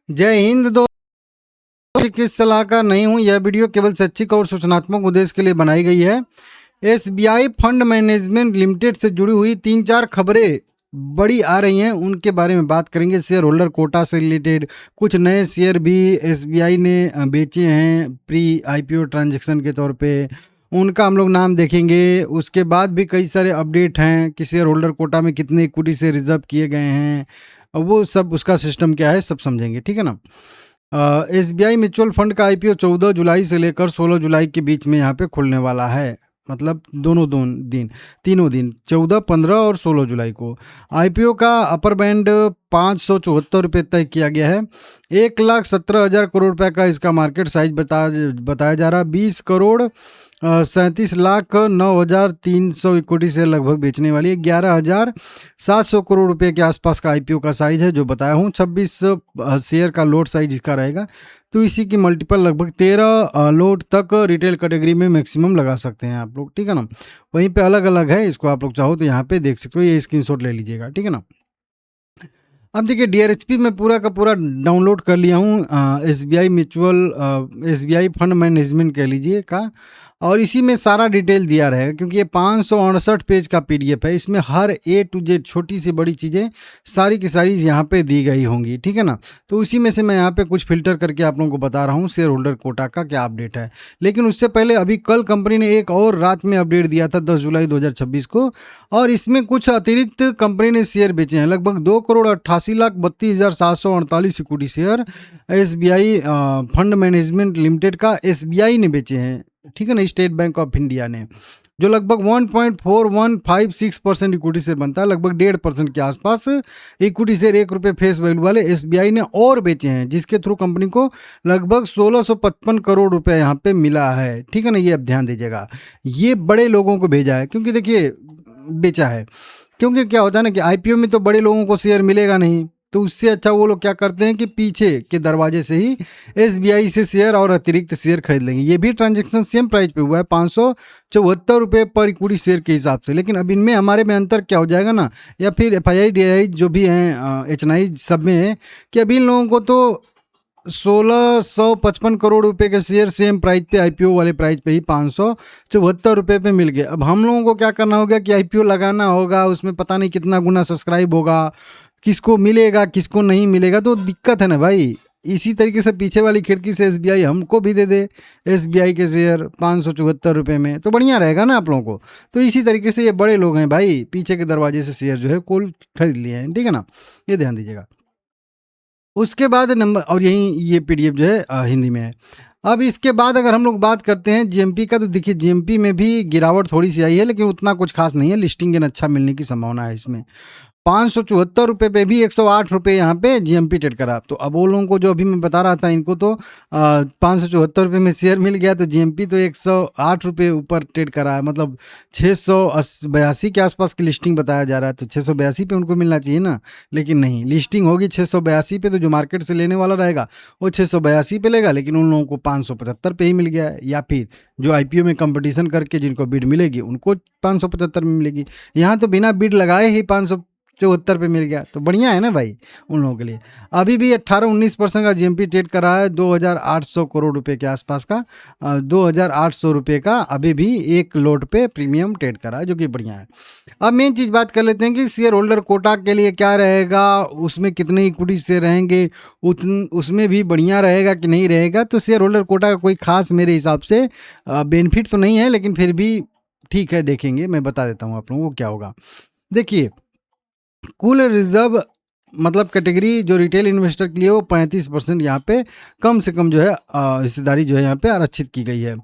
जय हिंद दोस्तों, किस सलाहकार नहीं हूँ। यह वीडियो केवल शैक्षिक और सूचनात्मक उद्देश्य के लिए बनाई गई है। एसबीआई फंड मैनेजमेंट लिमिटेड से जुड़ी हुई 3-4 खबरें बड़ी आ रही हैं, उनके बारे में बात करेंगे। शेयर होल्डर कोटा से रिलेटेड कुछ नए शेयर भी एसबीआई ने बेचे हैं प्री आईपीओ ट्रांजैक्शन के तौर पे, उनका हम लोग नाम देखेंगे। उसके बाद भी कई सारे अपडेट हैं कि शेयर होल्डर कोटा में कितने इक्विटी से रिजर्व किए गए हैं, वो सब उसका सिस्टम क्या है सब समझेंगे, ठीक है ना। एसबीआई म्यूचुअल फंड का आईपीओ 14 जुलाई से लेकर 16 जुलाई के बीच में यहाँ पे खुलने वाला है। मतलब तीनों दिन 14, 15 और 16 जुलाई को। आईपीओ का अपर बैंड 574 रुपये तय किया गया है। 1,17,000 करोड़ रुपए का इसका मार्केट साइज बताया जा रहा है। 20,37,09,300 इक्विटी शेयर लगभग बेचने वाली है। 11,700 करोड़ रुपए के आसपास का आईपीओ का साइज है जो बताया हूँ। 26 शेयर का लोट साइज इसका रहेगा, तो इसी की मल्टीपल लगभग 13 लोट तक रिटेल कैटेगरी में मैक्सिमम लगा सकते हैं आप लोग, ठीक है ना। वहीं पे अलग अलग है, इसको आप लोग चाहो तो यहाँ पे देख सकते हो, ये स्क्रीनशॉट ले लीजिएगा, ठीक है ना। अब देखिए डीआरएचपी में पूरा का पूरा डाउनलोड कर लिया हूँ, एसबीआई फंड मैनेजमेंट कह लीजिए का, और इसी में सारा डिटेल दिया रहेगा क्योंकि ये 568 पेज का पीडीएफ है। इसमें हर ए टू जेड छोटी से बड़ी चीज़ें सारी की सारी यहाँ पे दी गई होंगी, ठीक है ना। तो उसी में से मैं यहाँ पे कुछ फिल्टर करके आप लोगों को बता रहा हूँ शेयर होल्डर कोटा का क्या अपडेट है। लेकिन उससे पहले अभी कल कंपनी ने एक और रात में अपडेट दिया था 10 जुलाई 2026 को, और इसमें कुछ अतिरिक्त कंपनी ने शेयर बेचे हैं। लगभग 2,88,32,748 equity share SBI fund management limited का एसबीआई ने बेचे हैं, ठीक है ना, स्टेट बैंक ऑफ इंडिया ने, जो लगभग 1.4156% इक्विटी शेयर बनता है। लगभग 1.5% के आसपास इक्विटी शेयर ₹1 फेस वैल्यू वाले एसबीआई ने और बेचे हैं, जिसके थ्रू कंपनी को लगभग 1655 करोड़ रुपए यहाँ पे मिला है, ठीक है ना। ये अब ध्यान दीजिएगा, ये बड़े लोगों को भेजा है क्योंकि देखिए बेचा है, क्योंकि क्या होता है ना कि आईपीओ में तो बड़े लोगों को शेयर मिलेगा नहीं, तो उससे अच्छा वो लोग क्या करते हैं कि पीछे के दरवाजे से ही एसबीआई से शेयर और अतिरिक्त शेयर खरीद लेंगे। ये भी ट्रांजैक्शन सेम प्राइस पे हुआ है 574 रुपये पर इक्विटी शेयर के हिसाब से। लेकिन अब इनमें हमारे में अंतर क्या हो जाएगा ना, या फिर एफआईआई डीआईआई जो भी हैं एचएनआई सब में है कि अभी इन लोगों को तो 1655 करोड़ रुपए के शेयर सेम प्राइस पे आईपीओ वाले प्राइस पे ही 574 रुपये पे मिल गए। अब हम लोगों को क्या करना होगा कि आईपीओ लगाना होगा, उसमें पता नहीं कितना गुना सब्सक्राइब होगा, किसको मिलेगा किसको नहीं मिलेगा, तो दिक्कत है ना भाई। इसी तरीके से पीछे वाली खिड़की से एसबीआई हमको भी दे दे एसबीआई के शेयर 574 रुपये में, तो बढ़िया रहेगा ना आप लोगों को। तो इसी तरीके से ये बड़े लोग हैं भाई, पीछे के दरवाजे से शेयर जो है कुल खरीद लिए हैं, ठीक है ना, ये ध्यान दीजिएगा। उसके बाद नंबर, और यही ये पीडीएफ जो है हिंदी में है। अब इसके बाद अगर हम लोग बात करते हैं जीएमपी का, तो देखिए जीएमपी में भी गिरावट थोड़ी सी आई है, लेकिन उतना कुछ खास नहीं है। लिस्टिंग गेन अच्छा मिलने की संभावना है इसमें। 574 रुपये पे भी 108 रुपये यहाँ पे जीएमपी ट्रेड करा। तो अब वो लोगों को जो अभी मैं बता रहा था, इनको तो 574 रुपये में शेयर मिल गया, तो जीएमपी तो 108 रुपये ऊपर ट्रेड करा है। मतलब 682 के आसपास की लिस्टिंग बताया जा रहा है, तो 682 पे उनको मिलना चाहिए ना, लेकिन नहीं, लिस्टिंग होगी 682 पे, तो जो मार्केट से लेने वाला रहेगा वो 682 पे लेगा, लेकिन उन लोगों को 575 पे ही मिल गया है। या फिर जो आईपीओ में कंपटीशन करके जिनको बिड मिलेगी उनको 575 में मिलेगी। यहाँ तो बिना बिड लगाए ही 574 पे मिल गया, तो बढ़िया है ना भाई उन लोगों के लिए। अभी भी 18-19% का जीएमपी ट्रेड कर रहा है 2,800 करोड़ रुपए के आसपास का, 2,800 रुपये का अभी भी एक लोट पे प्रीमियम ट्रेड कर रहा है, जो कि बढ़िया है। अब मेन चीज़ बात कर लेते हैं कि शेयर होल्डर कोटा के लिए क्या रहेगा, उसमें कितने इक्विटी शेयर रहेंगे, उसमें भी बढ़िया रहेगा कि नहीं रहेगा। तो शेयर होल्डर कोटा का कोई खास मेरे हिसाब से बेनिफिट तो नहीं है, लेकिन फिर भी ठीक है, देखेंगे। मैं बता देता हूँ आप लोगों को क्या होगा। देखिए कुल रिजर्व मतलब कैटेगरी जो रिटेल इन्वेस्टर के लिए वो 35% यहाँ पे कम से कम जो है हिस्सेदारी जो है यहाँ पे आरक्षित की गई है।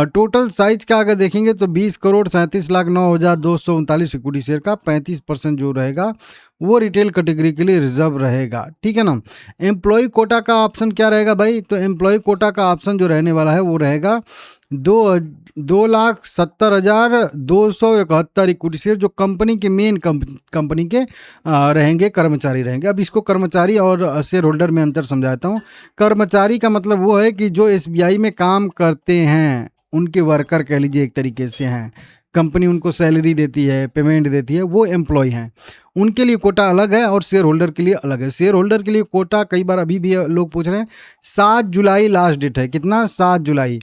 टोटल साइज का अगर देखेंगे तो 20,37,09,239 इक्विटी शेयर का 35% जो रहेगा वो रिटेल कैटेगरी के लिए रिजर्व रहेगा, ठीक है ना। एम्प्लॉय कोटा का ऑप्शन क्या रहेगा भाई, तो एम्प्लॉय कोटा का ऑप्शन जो रहने वाला है वो रहेगा 2,70,271 इक्विटी शेयर, जो कंपनी के मेन कंपनी के रहेंगे, कर्मचारी रहेंगे। अब इसको कर्मचारी और शेयर होल्डर में अंतर समझाता हूँ। कर्मचारी का मतलब वो है कि जो एसबीआई में काम करते हैं, उनके वर्कर कह लीजिए एक तरीके से हैं, कंपनी उनको सैलरी देती है, पेमेंट देती है, वो एम्प्लॉय हैं, उनके लिए कोटा अलग है और शेयर होल्डर के लिए अलग है। शेयर होल्डर के लिए कोटा कई बार अभी भी लोग पूछ रहे हैं, 7 जुलाई लास्ट डेट है। कितना? 7 जुलाई।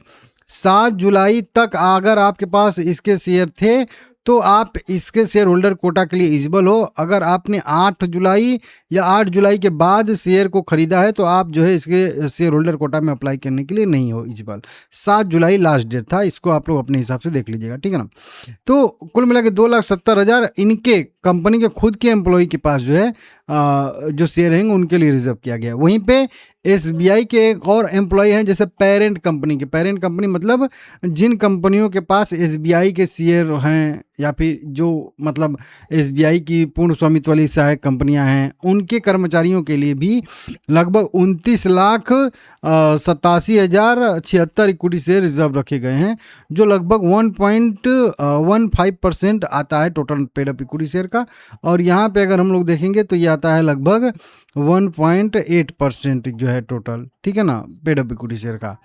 7 जुलाई तक अगर आपके पास इसके शेयर थे तो आप इसके शेयर होल्डर कोटा के लिए एलिजिबल हो। अगर आपने 8 जुलाई या 8 जुलाई के बाद शेयर को खरीदा है तो आप जो है इसके शेयर होल्डर कोटा में अप्लाई करने के लिए नहीं हो एलिजिबल। 7 जुलाई लास्ट डेट था, इसको आप लोग अपने हिसाब से देख लीजिएगा, ठीक है ना। तो कुल मिला के 2,70,000 इनके कंपनी के खुद के एम्प्लॉय के पास जो है जो शेयर हैं उनके लिए रिजर्व किया गया। वहीं पे एसबीआई के एक और एम्प्लॉय हैं, जैसे पेरेंट कंपनी के, पेरेंट कंपनी मतलब जिन कंपनियों के पास एसबीआई के शेयर हैं या फिर जो मतलब एसबीआई की पूर्ण स्वामित्व वाली सहायक कंपनियां हैं, उनके कर्मचारियों के लिए भी लगभग 29,87,076 इक्विटी शेयर रिजर्व रखे गए हैं, जो लगभग 1.15% आता है total paid up equity share का। और यहाँ पे अगर हम लोग देखेंगे तो ये आता है लगभग 1.8% जो है टोटल, ठीक है ना, पेड अप इक्विटी शेयर का।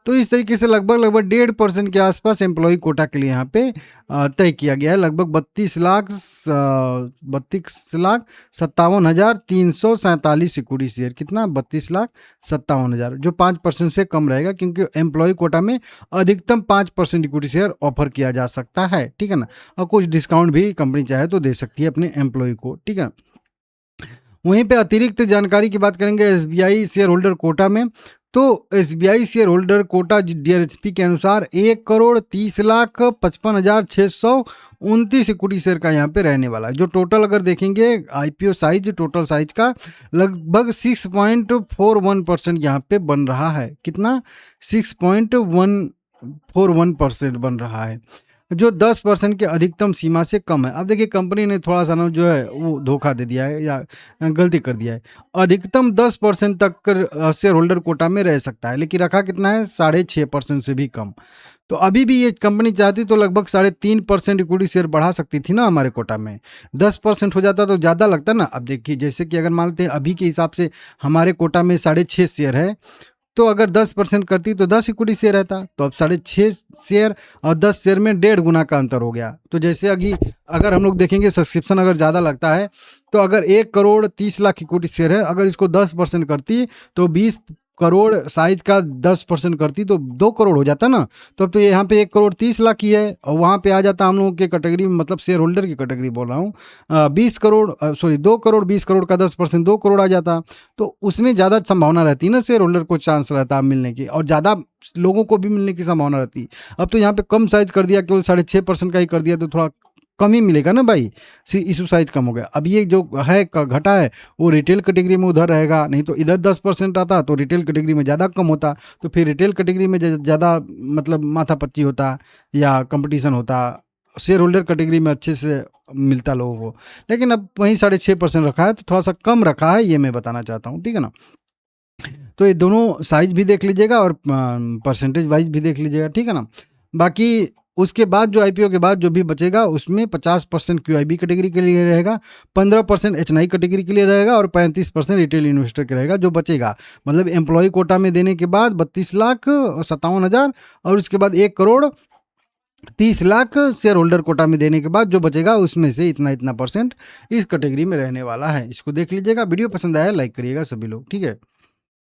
तो इस तरीके से लगभग 1.5% के आसपास एम्प्लॉय कोटा के लिए यहाँ पे तय किया गया है। लगभग 32,57,347 इक्विटी शेयर। कितना? 32,57,000, जो 5% से कम रहेगा, क्योंकि एम्प्लॉय कोटा में अधिकतम 5% इक्विटी शेयर ऑफर किया जा सकता है, ठीक है ना। और कुछ डिस्काउंट भी कंपनी चाहे तो दे सकती है अपने एम्प्लॉय को, ठीक है। वहीं पे अतिरिक्त जानकारी की बात करेंगे एसबीआई शेयर होल्डर कोटा में, तो SBI share holder quota DRHP के अनुसार 1,30,55,629 इक्विटी शेयर का यहाँ पे रहने वाला है। जो टोटल अगर देखेंगे आईपीओ साइज, टोटल साइज का लगभग 6.41% यहाँ पे बन रहा है। कितना? 6.141% बन रहा है, जो 10% के अधिकतम सीमा से कम है। अब देखिए कंपनी ने थोड़ा सा ना जो है वो धोखा दे दिया है या गलती कर दिया है। अधिकतम 10% तक शेयर होल्डर कोटा में रह सकता है, लेकिन रखा कितना है? 6.5% से भी कम। तो अभी भी ये कंपनी चाहती तो लगभग 3.5% इक्विटी शेयर बढ़ा सकती थी ना हमारे कोटा में। 10% हो जाता तो ज़्यादा लगता ना। अब देखिए जैसे कि अगर मानते हैं अभी के हिसाब से हमारे कोटा में 6.5 शेयर है, तो अगर 10% करती तो 10 इक्विटी शेयर रहता, तो अब 6.5 शेयर और 10 शेयर में 1.5 गुना का अंतर हो गया। तो जैसे अगर हम लोग देखेंगे सब्सक्रिप्शन अगर ज़्यादा लगता है तो अगर 1,30,00,000 इक्विटी शेयर है, अगर इसको 10% करती तो 20 करोड़ साइज का 10% करती तो 2 करोड़ हो जाता ना। तो अब तो ये यहाँ पे 1,30,00,000 ही है और वहाँ पे आ जाता हम लोगों के कैटेगरी में, मतलब शेयर होल्डर की कैटेगरी बोल रहा हूँ, 20 करोड़ 2 करोड़ 20 करोड़ का 10% 2 करोड़ आ जाता। तो उसमें ज़्यादा संभावना रहती ना, शेयर होल्डर को चांस रहता मिलने की और ज़्यादा लोगों को भी मिलने की संभावना रहती। अब तो यहाँ पे कम साइज कर दिया, केवल 6.5% का ही कर दिया, तो थोड़ा कम ही मिलेगा ना भाई, इशू साइज कम हो गया। अब ये जो है घटा है वो रिटेल कैटेगरी में उधर रहेगा, नहीं तो इधर 10% आता तो रिटेल कैटेगरी में ज़्यादा कम होता, तो फिर रिटेल कैटेगरी में ज़्यादा मतलब माथापच्ची होता या कंपटीशन होता, शेयर होल्डर कैटेगरी में अच्छे से मिलता लोगों को। लेकिन अब वहीं 6.5% रखा है तो थोड़ा सा कम रखा है, ये मैं बताना चाहता हूँ, ठीक है ना। तो ये दोनों साइज भी देख लीजिएगा और परसेंटेज वाइज भी देख लीजिएगा, ठीक है ना। बाकी उसके बाद जो आईपीओ के बाद जो भी बचेगा उसमें 50% क्यूआईबी कैटेगरी के लिए रहेगा, 15% एचएनआई कैटेगरी के लिए रहेगा और 35% रिटेल इन्वेस्टर के रहेगा जो बचेगा। मतलब एम्प्लॉय कोटा में देने के बाद 32,57,000 और उसके बाद 1,30,00,000 शेयर होल्डर कोटा में देने के बाद जो बचेगा उसमें से इतना % इस कैटेगरी में रहने वाला है। इसको देख लीजिएगा। वीडियो पसंद आया लाइक करिएगा सभी लोग, ठीक है।